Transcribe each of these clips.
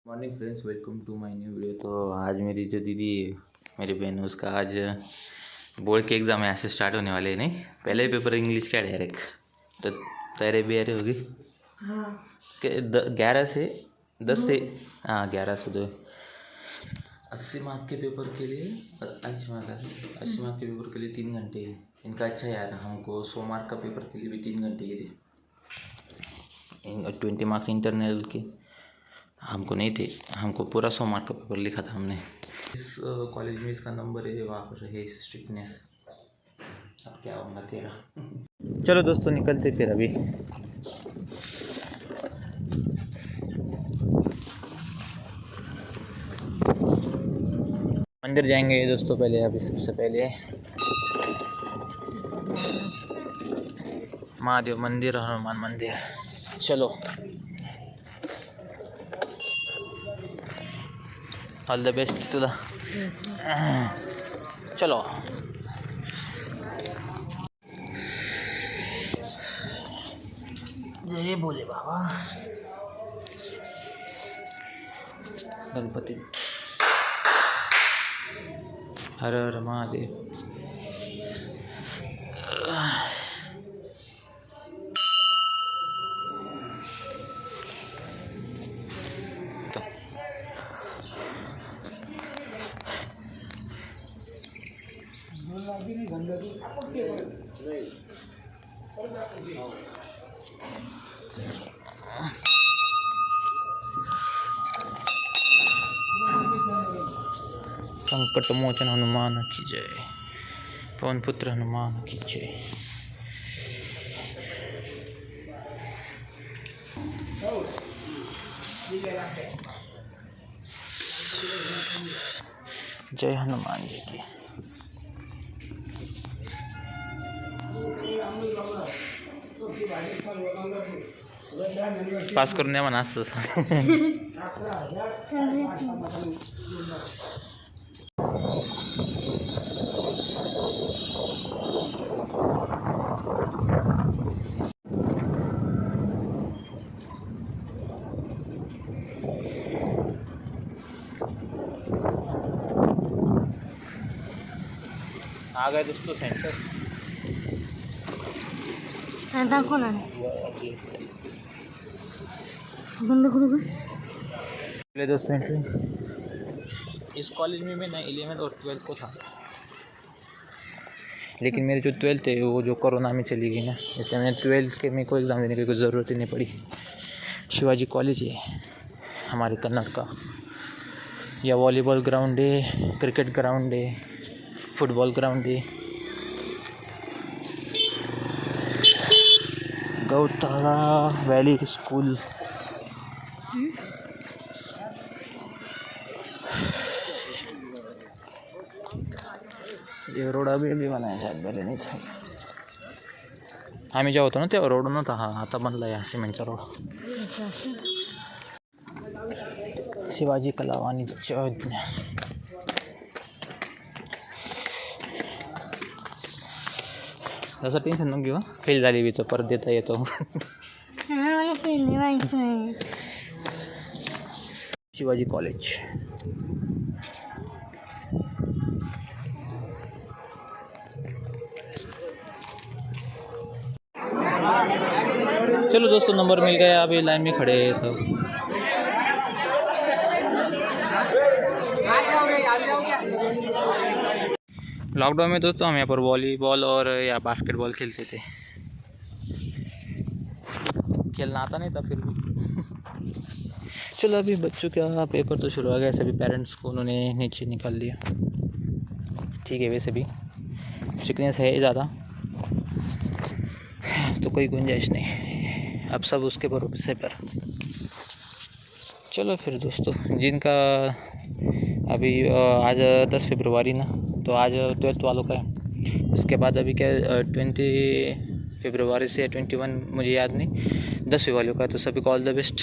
Morning friends, welcome to my new video. तो आज मेरी जो दीदी मेरी बहन उसका आज बोर्ड के एग्ज़ाम यहाँ से स्टार्ट होने वाले हैं। नहीं, पहले ही पेपर इंग्लिश का डायरेक्ट। तो तेरे भी अरे होगी हाँ 11 से 10 से हाँ 11 से 2 80 मार्क के पेपर के लिए 80 मार्क के पेपर के लिए 3 घंटे इनका। अच्छा यार, हमको 100 मार्क का पेपर के लिए भी 3 घंटे ही थे। 20 मार्क्स इंटरनल के हमको नहीं थे, हमको पूरा 100 मार्क का पेपर लिखा था हमने। इस कॉलेज में इसका नंबर है, वहाँ पर है स्ट्रिक्टनेस। अब क्या होगा तेरा। चलो दोस्तों, निकलते फिर अभी। मंदिर जाएंगे दोस्तों पहले। अभी सबसे पहले महादेव मंदिर और हनुमान मंदिर। चलो, all the best to the. चलो जय बोले बाबा गणपति। हर हर महादेव। संकट मोचन हनुमान की जय। पवन पुत्र हनुमान की जय। जय हनुमान जी की। पास करून द्या म्हणा असं। आ गए दोस्तों सेंटर। दाखव ना बंद करू का? दोस्तों एंट्री। इस कॉलेज में मैं 11th और 12th को था, लेकिन मेरी जो 12th है वो जो कोरोना में चली गई ना, इसलिए मैंने 12th के मेरे को एग्ज़ाम देने की कोई ज़रूरत ही नहीं पड़ी। शिवाजी कॉलेज है हमारे कन्नड़ का। या वॉलीबॉल ग्राउंड है, क्रिकेट ग्राउंड है, फुटबॉल ग्राउंड है। गौताला वैली स्कूल। ये रोड अभी बनाया शायद, पहले नहीं था। आम्ही जेव्हा होतो ना तेव्हा रोड नव्हता हा, आता बनला आहे सिमेंटचा रोड। शिवाजी कला वाणिज्य विज्ञान। तसं टेन्शन नको घेऊ, फेल झाली वीचं परत देता येतो। शिवाजी कॉलेज। चलो दोस्तों, नंबर मिल गया। अभी लाइन में खड़े हैं सब। लॉकडाउन में दोस्तों हम यहाँ पर वॉलीबॉल और या बास्केटबॉल खेलते थे। खेलना आता नहीं था फिर भी। चलो, अभी बच्चों का पेपर तो शुरू हो गया। सभी पेरेंट्स को उन्होंने नीचे निकाल दिया। ठीक है, वैसे भी स्ट्रिक्टनेस है ज़्यादा तो कोई गुंजाइश नहीं, अब सब उसके भरोसे पर। चलो फिर दोस्तों, जिनका अभी आज 10 फरवरी ना, तो आज 12th वालों का है। उसके बाद अभी क्या 20 फरवरी से 21 मुझे याद नहीं, 10वीं वालों का है। तो सभी को ऑल द बेस्ट,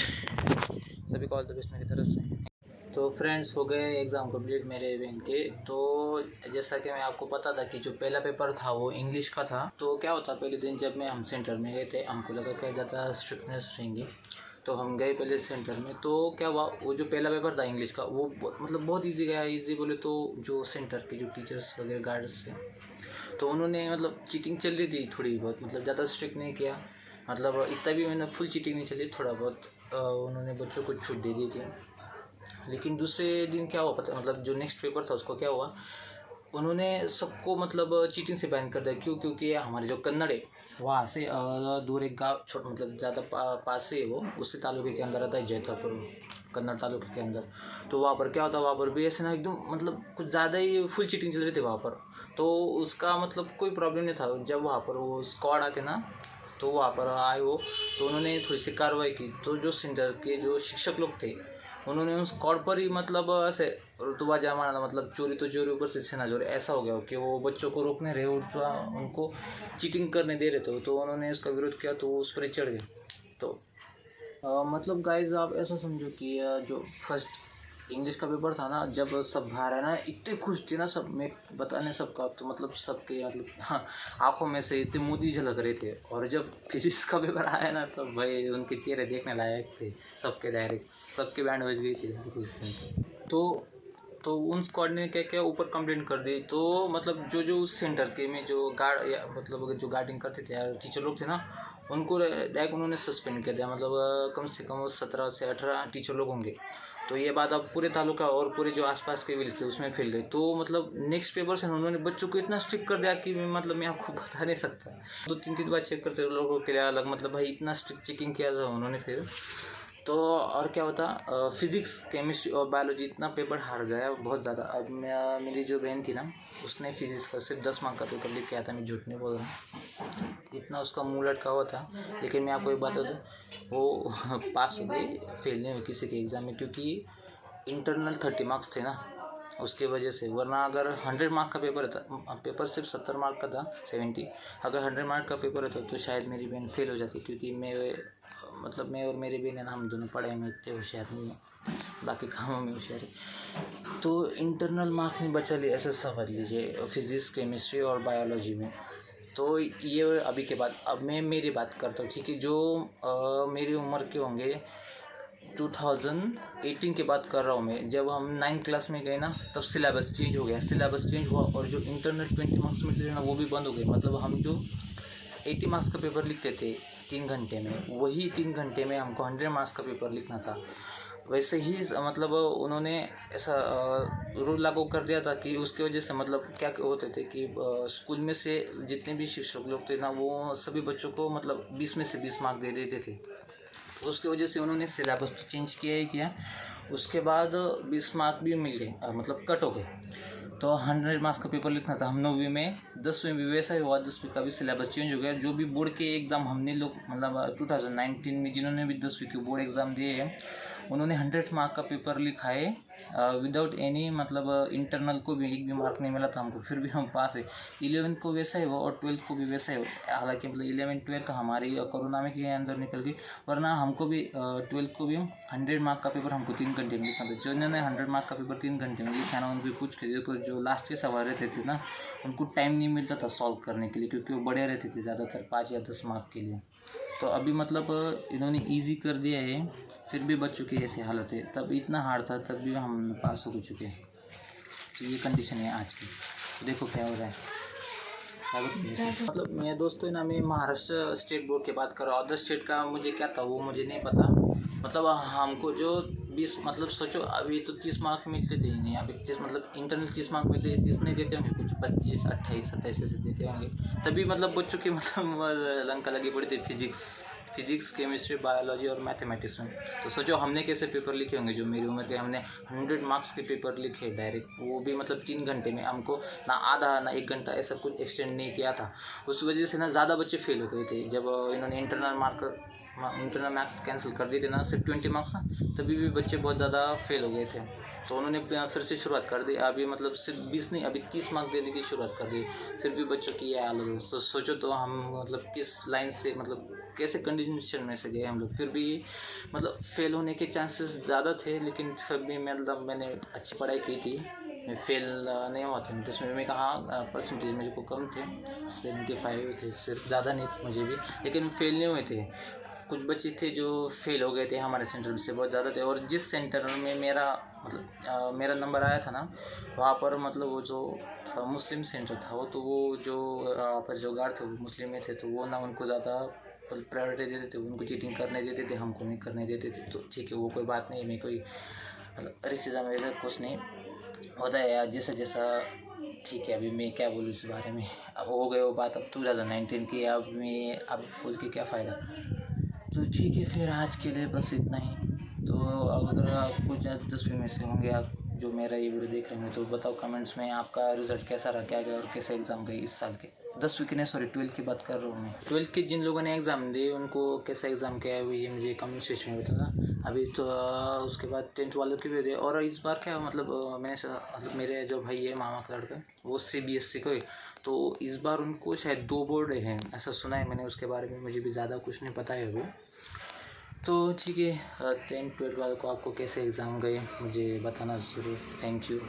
सभी को ऑल द बेस्ट मेरी तरफ से। तो फ्रेंड्स, हो गए एग्ज़ाम कंप्लीट मेरे बहन के। तो जैसा कि मैं आपको पता था कि जो पहला पेपर था वो इंग्लिश का था। तो क्या होता, पहले दिन जब हम सेंटर में गए थे, हमको लगा क्या ज़्यादा स्ट्रिक्टनेस रहेंगी। तो हम गए पहले सेंटर में। तो क्या हुआ, वो जो पहला पेपर था इंग्लिश का वो मतलब बहुत इजी गया। इजी बोले तो जो सेंटर के जो टीचर्स वगैरह गार्ड्स थे तो उन्होंने मतलब चीटिंग चल रही थी थोड़ी बहुत, मतलब ज़्यादा स्ट्रिक्ट नहीं किया, मतलब इतना भी मैंने फुल चीटिंग नहीं चली, थोड़ा बहुत उन्होंने बच्चों को छूट दे दी थी। लेकिन दूसरे दिन क्या हुआ पता, मतलब जो नेक्स्ट पेपर था उसको क्या हुआ, उन्होंने सबको मतलब चीटिंग से बैन कर दिया। क्यों? क्योंकि हमारे जो कन्नड़ है वहाँ से दूर एक गाँव छोटा, मतलब ज़्यादा पास से है वो, उसी तालुके के अंदर आता है जैतापुर, कन्नड़ तालुके के अंदर। तो वहाँ पर क्या होता है, वहाँ पर भी ऐसे ना एकदम मतलब कुछ ज़्यादा ही फुल चीटिंग चल रही थी वहाँ पर। तो उसका मतलब कोई प्रॉब्लम नहीं था। जब वहाँ पर वो स्क्वाड आते ना तो वहाँ पर आए वो, तो उन्होंने थोड़ी सी कार्रवाई की। तो जो सेंटर के जो शिक्षक लोग थे उन्होंने उस स्क्वाड पर ही मतलब ऐसे रुतबा जमाना, मतलब चोरी तो चोरी ऊपर से छीना चोरी, ऐसा हो गया कि वो बच्चों को रोकने रहे उनको चीटिंग करने दे रहे थे। तो उन्होंने उसका विरोध किया तो उस पर ही चढ़ गए। तो मतलब गाइज आप ऐसा समझो कि जो फर्स्ट इंग्लिश का पेपर था ना, जब सब बाहर है ना इतने खुश थे ना सब, मैं बताने सबका तो मतलब सबके मतलब हाँ आँखों में से इतने मोती झलक रहे थे। और जब फिजिक्स का पेपर आया ना तो भाई उनके चेहरे देखने लायक थे सबके, डायरेक्ट सबके बैंड बज गई थी कुछ दिन। तो उन स्क्वाड ने क्या क्या ऊपर कंप्लेंट कर दी। तो मतलब जो उस सेंटर के में जो गार्ड या मतलब जो गार्डिंग करते थे या टीचर लोग थे ना, उनको डायरेक्ट उन्होंने सस्पेंड कर दिया। मतलब कम से कम 17 से 18 टीचर लोग होंगे। तो ये बात अब पूरे तालुका और पूरे जो आसपास के विलेज थे उसमें फैल गई। तो मतलब नेक्स्ट पेपर से उन्होंने बच्चों को इतना स्ट्रिक्ट कर दिया कि मैं आपको बता नहीं सकता। 2-3 बार चेक करते लोगों के लिए अलग, मतलब भाई इतना स्ट्रिक्ट चेकिंग किया था उन्होंने फिर। तो और क्या होता, फिज़िक्स केमिस्ट्री और बायोलॉजी इतना पेपर हार गया बहुत ज़्यादा। अब मेरी जो बहन थी ना उसने फिज़िक्स का सिर्फ 10 मार्क का पेपर लिख के आया था, मैं झूठ नहीं बोल रहा हूँ, इतना उसका मुँह लटका हुआ था। लेकिन मैं आपको एक बात बता दूँ, वो पास हो गई, फेल नहीं हुई किसी के एग्ज़ाम में, क्योंकि इंटरनल 30 मार्क्स थे ना उसके वजह से। वरना अगर 100 मार्क का पेपर था, पेपर सिर्फ 70 मार्क का था, 70, अगर 100 मार्क का पेपर रहता तो शायद मेरी बहन फेल हो जाती। क्योंकि मैं और मेरी बहन है ना, हम दोनों पढ़ाई में इतने होशियार नहीं हैं, बाकी कामों में होशियार है। तो इंटरनल मार्क्स नहीं बचा लिए, ऐसा समझ लीजिए फिज़िक्स केमिस्ट्री और बायोलॉजी में। तो ये अभी के बाद अब मैं मेरी बात करता हूँ, ठीक है। जो मेरी उम्र के होंगे 2018 की बात कर रहा हूँ मैं, जब हम 9th क्लास में गए ना तब सिलेबस चेंज हो गया, सिलेबस चेंज हुआ और जो इंटरनल 20 मार्क्स मिलते थे ना वो भी बंद हो गए। मतलब हम जो 80 मार्क्स का पेपर लिखते थे 3 घंटे में, वही 3 घंटे में हमको 100 मार्क्स का पेपर लिखना था। वैसे ही मतलब उन्होंने ऐसा रूल लागू कर दिया था कि उसकी वजह से मतलब क्या होते थे कि स्कूल में से जितने भी शिक्षक लोग थे ना वो सभी बच्चों को मतलब 20 में से 20 मार्क दे देते थे। उसकी वजह से उन्होंने सिलेबस तो चेंज किया ही किया, उसके बाद 20 मार्क भी मिल गए, मतलब कट हो गए। तो 100 मार्क्स का पेपर लिखना था। हम 9वीं में 10वीं भी वैसा ही हुआ, 10वीं का भी सिलेबस चेंज हो गया। जो भी बोर्ड के एग्ज़ाम हमने लोग मतलब 2019 में जिन्होंने भी 10वीं के बोर्ड एग्ज़ाम दिए हैं उन्होंने 100 मार्क का पेपर लिखा है विदाउट एनी, मतलब इंटरनल को भी एक भी मार्क नहीं मिला था हमको, फिर भी हम पास है। 11th को वैसा ही हुआ और 12th को भी वैसा ही हुआ। हालांकि मतलब 11 12 तो हमारी कोरोना में के अंदर निकल गई, वरना हमको भी 12th को भी 100 मार्क का पेपर हमको 3 घंटे में लिखना था। जो इन्होंने 100 मार्क का पेपर 3 घंटे में लिखा ना, उनको पूछ के देखो जो लास्ट के सवाल रहते थे ना उनको टाइम नहीं मिलता था सॉल्व करने के लिए, क्योंकि वो बड़े रहते थे ज़्यादातर 5 या 10 मार्क के लिए। तो अभी मतलब इन्होंने ईजी कर दिया है, फिर भी बच्चों की ऐसी हालत है। तब इतना हार्ड था तब भी हम पास हो चुके हैं। तो ये कंडीशन है आज की, तो देखो क्या हो रहा है। मतलब मैं दोस्तों ना, मैं महाराष्ट्र स्टेट बोर्ड की बात कर रहा हूँ, अदर स्टेट का मुझे क्या था वो मुझे नहीं पता। मतलब हमको जो 20 मतलब सोचो अभी तो 30 मार्क मिलते थे ही नहीं, अभी 30 मतलब इंटरनल 30 मार्क मिलते थे, 30 नहीं देते होंगे, कुछ 25 28 27 ऐसे देते होंगे। तभी मतलब बच्चों की मतलब लंका लगी पड़ी थी फिजिक्स केमिस्ट्री बायोलॉजी और मैथमेटिक्स में। तो सोचो हमने कैसे पेपर लिखे होंगे, जो मेरी उम्र के हमने 100 मार्क्स के पेपर लिखे डायरेक्ट, वो भी मतलब 3 घंटे में। हमको ना आधा ना 1 घंटा ऐसा कुछ एक्सटेंड नहीं किया था। उस वजह से ना ज़्यादा बच्चे फेल हो गए थे। जब इन्होंने इंटरनल मार्क्स कैंसिल कर दिए थे ना, सिर्फ 20 मार्क्स ना, तभी भी बच्चे बहुत ज़्यादा फेल हो गए थे। तो उन्होंने फिर से शुरुआत कर दी, अभी मतलब सिर्फ 20 नहीं अभी 30 मार्क देने की शुरुआत कर दी, फिर भी बच्चों की ये हालत। सोचो तो हम मतलब किस लाइन से मतलब कैसे कंडीशन में से गए हम लोग, फिर भी मतलब फेल होने के चांसेस ज़्यादा थे। लेकिन फिर भी मतलब मैंने अच्छी पढ़ाई की थी, मैं फेल नहीं हुआ था। जिसमें मैं कहा परसेंटेज मेरे को कम थे, 75 थे सिर्फ, ज़्यादा नहीं मुझे भी, लेकिन फेल नहीं हुए थे। कुछ बच्चे थे जो फेल हो गए थे हमारे सेंटर से, बहुत ज़्यादा थे। और जिस सेंटर में मेरा मतलब मेरा नंबर आया था ना, वहाँ पर मतलब वो जो मुस्लिम सेंटर था वो, तो वो जो पर जो गार्ड थे वो मुस्लिम में थे, तो वो ना उनको ज़्यादा प्रायोरिटी देते थे, उनको चीटिंग करने देते थे, हमको नहीं करने देते थे। तो ठीक है, वो कोई बात नहीं, मैं कोई रेसिज्म वगैरह कुछ नहीं होता है यार, जैसा जैसा ठीक है। अभी मैं क्या बोलूँ इस बारे में, अब हो गए वो बात, अब 2019 की, अब मैं अब बोल के क्या फ़ायदा। तो ठीक है, फिर आज के लिए बस इतना ही। तो अगर आप कुछ 10वीं में से होंगे आप जो मेरा ये वीडियो देख रहे हैं, तो बताओ कमेंट्स में आपका रिज़ल्ट कैसा रहा, क्या गया और कैसे एग्ज़ाम गए इस साल के 10वीं की, नहीं सॉरी 12th की बात कर रहा हूँ मैं। 12th के जिन लोगों ने एग्ज़ाम दिए उनको कैसा एग्ज़ाम क्या है वो ये मुझे कमेंट सेक्शन में बताना। अभी तो उसके बाद 10th वालों के भी दे। और इस बार क्या मतलब मतलब मेरे जो भाई है मामा का लड़का, वो CBSE का है, तो इस बार उनको शायद 2 बोर्ड हैं ऐसा सुना है मैंने। उसके बारे में मुझे भी ज़्यादा कुछ नहीं पता है अभी। तो ठीक है, 10th 12th वालों को आपको कैसे एग्ज़ाम गए मुझे बताना ज़रूर। Thank you.